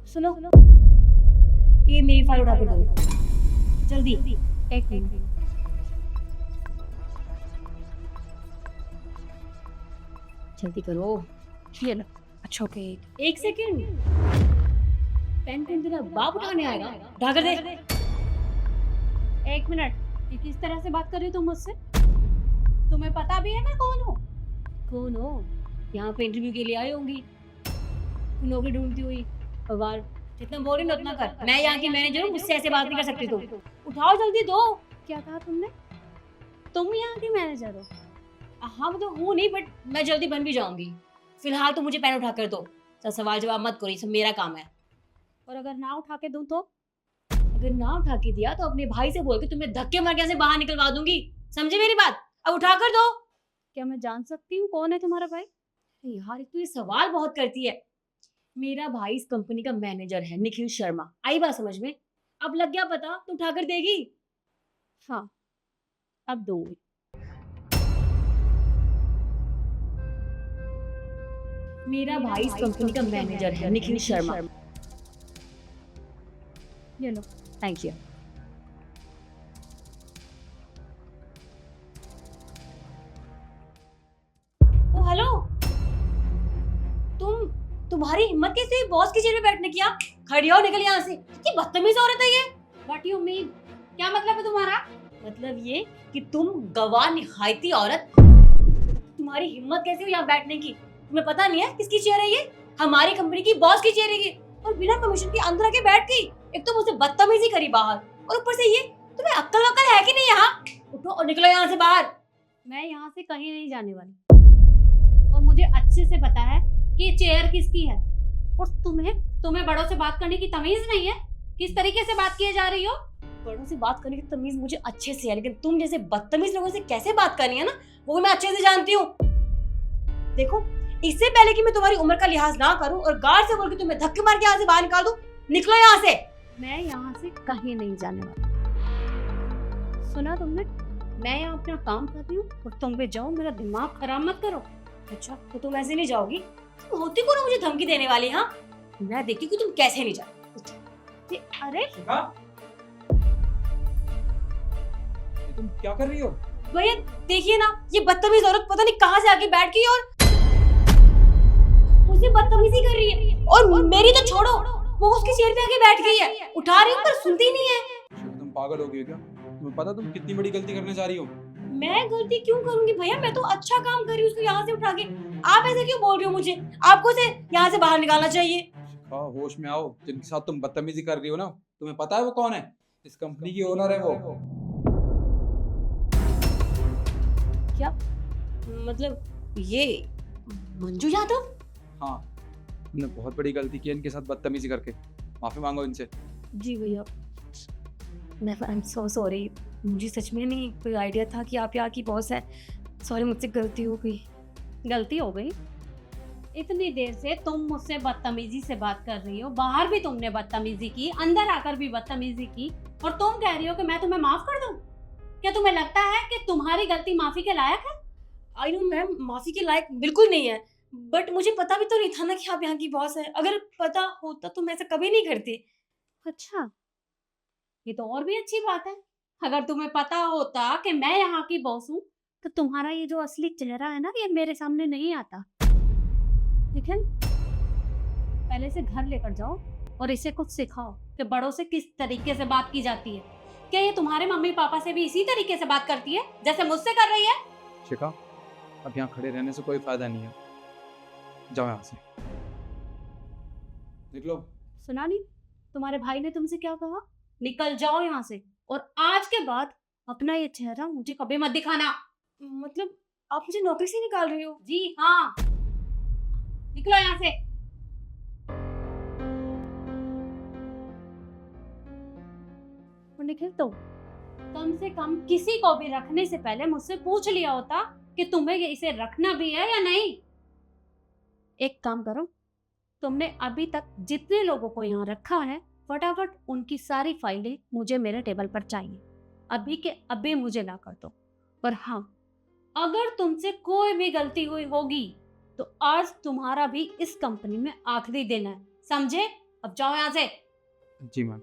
सुनो, ये मेरी फाइल उठा कर दो जल्दी। एक मिनट। जल्दी करो। ये लो। अच्छा ओके। एक सेकंड, पेन पेन तेरा बाप उठाने आएगा, उठा कर दे। एक मिनट, ये किस तरह से बात कर रही हो तुम मुझसे? तुम्हें पता भी है मैं कौन हूँ? कौन हो? यहाँ पे इंटरव्यू के लिए आई होंगी, नौकरी ढूंढती हुई। और बार जितना बोल रही ना उतना कर। मैं यहाँ की मैनेजर हूँ, मुझसे ऐसे बात नहीं कर सकती तुम। उठाओ जल्दी दो। क्या कहा तुमने? तुम यहाँ की मैनेजर हो? हाँ मैं तो हूँ नहीं, बट मैं जल्दी बन भी जाऊंगी। फिलहाल तो मुझे पेन उठा कर दो। सवाल जवाब मत करो, ये सब मेरा काम है। और अगर ना उठा के दूं तो? अगर ना उठा के दिया तो अपने भाई से बोल के तुम्हें धक्के मार के यहाँ से बाहर निकलवा दूंगी। समझे मेरी बात? अब उठा कर दो। क्या मैं जान सकती हूँ कौन है तुम्हारा भाई? यार एक तो ये सवाल बहुत करती है। मेरा भाई इस कंपनी का मैनेजर है, निखिल शर्मा। आई बात समझ में? अब लग गया पता तो उठा कर देगी? हाँ, अब दूंगी। मेरा भाई इस कंपनी का मैनेजर है, निखिल शर्मा। ये लो। Thank you. ओ हेलो, तुम्हारी हिम्मत कैसे हुई बॉस की चेयर पे बैठने की? आप खड़ी हो, निकल यहाँ से। ये बदतमीज औरत है ये। What you mean? क्या मतलब है तुम्हारा? मतलब ये कि तुम गवार निहायती औरत, तुम्हारी हिम्मत कैसे हुई यहाँ बैठने की? तुम्हें पता नहीं है किसकी चेयर है ये? हमारी कंपनी की बॉस की चेयर है ये, और बिना परमिशन के अंदर आके बैठ गई। एक तो मुझसे बदतमीजी करी बाहर, और ऊपर से ये। तुम्हें अक्ल वक्ल है कि नहीं? यहाँ उठो और निकलो यहाँ से बाहर। मैं यहाँ से कहीं नहीं जाने वाली, और मुझे अच्छे से पता है कि चेयर किसकी है। और तुम्हें बड़ों से बात करने की तमीज नहीं है? किस तरीके से बात किए जा रही हो? बड़ों से बात करने की तमीज मुझे अच्छे से है, लेकिन तुम जैसे बदतमीज लोगों से कैसे बात करनी है ना, वो मैं अच्छे से जानती हूँ। देखो, इससे पहले कि मैं तुम्हारी उम्र का लिहाज ना करूं और गार्ड से बोल के तुम्हें धक्के मार के यहाँ से बाहर निकाल दूं, निकलो यहाँ से। मैं यहाँ से कहीं नहीं जाने वाली। सुना तुमने? मैं यहाँ अपना काम कर रही हूँ और तुम भी जाओ, मेरा दिमाग खराब मत करो। अच्छा, तो तुम ऐसे नहीं जाओगी? तुम होती कौन हो मुझे धमकी देने वाली? हाँ, मैं देखती कि तुम कैसे नहीं जाओ। अरे तुम क्या कर रही हो? भैया देखिए ना, ये बदतमीज औरत पता नहीं कहाँ से आके बैठ गई और मुझे बदतमीजी कर रही है। और मेरी तो छोड़ो, वो उसकी चेयर पे आके बैठ गई है। उठा रही हूँ पर सुनती नहीं है। तुम पागल हो गई हो क्या? तुम्हें पता तुम कितनी बड़ी गलती करने जा रही हो? मैं गलती क्यों करूंगी भैया? मैं तो अच्छा काम कर रही हूँ उसको यहाँ से उठा के। आप ऐसे क्यों बोल रही हो मुझे? आपको से यहाँ से बाहर निकालना चाहिए। हाँ, होश में आओ। जिनके साथ तुम बदतमीजी कर रही हो ना, तुम्हें पता है वो कौन है? इस कंपनी की ओनर है वो। क्या मतलब? ये मंजू यादव? हाँ, तुमने बहुत बड़ी गलती की है इनके साथ बदतमीजी करके। माफी मांगो इनसे। जी भैया, मैं आई एम सो सॉरी। मुझे सच में नहीं कोई आइडिया था कि आप यहाँ की बॉस है। सॉरी, मुझसे गलती हो गई। गलती हो गई? इतनी देर से तुम मुझसे बदतमीजी से बात कर रही हो, बाहर भी तुमने बदतमीजी की, अंदर आकर भी बदतमीजी की, और तुम कह रही हो कि मैं तुम्हें माफ कर दूं? क्या तुम्हें लगता है कि तुम्हारी गलती माफी के लायक है? आई नो मैम, माफी के लायक बिल्कुल नहीं है, बट मुझे पता भी तो नहीं था ना कि आप यहाँ की बॉस है। अगर पता होता तो मैं ऐसा कभी नहीं करती। अच्छा, ये तो और भी अच्छी बात है। अगर तुम्हें पता होता कि मैं यहाँ की बॉस हूँ, तो तुम्हारा ये जो असली चेहरा है ना, ये मेरे सामने नहीं आता। लेकिन पहले से घर लेकर जाओ और इसे कुछ सिखाओ कि बड़ों से किस तरीके से बात की जाती है। क्या ये तुम्हारे मम्मी पापा से भी इसी तरीके से बात करती है जैसे मुझसे कर रही है? शिखा, अब यहाँ खड़े रहने से कोई फायदा नहीं है। जाओ यहाँ से, निकलो। सुना नहीं तुम्हारे भाई ने तुमसे क्या कहा? निकल जाओ यहाँ से, और आज के बाद अपना ये चेहरा मुझे कभी मत दिखाना। मतलब आप मुझे नौकरी से निकाल रही हो? जी हाँ, निकलो यहाँ से। और निखिल, तो कम से कम किसी को भी रखने से पहले मुझसे पूछ लिया होता कि तुम्हें इसे रखना भी है या नहीं। एक काम करो, तुमने अभी तक जितने लोगों को यहाँ रखा है, फटाफट उनकी सारी फाइलें मुझे मेरे टेबल पर चाहिए। अभी के अभी मुझे ला कर दो। और हाँ, अगर तुमसे कोई भी गलती हुई होगी तो आज तुम्हारा भी इस कंपनी में आखिरी दिन है, समझे? अब जाओ यहाँ से। जी मैम।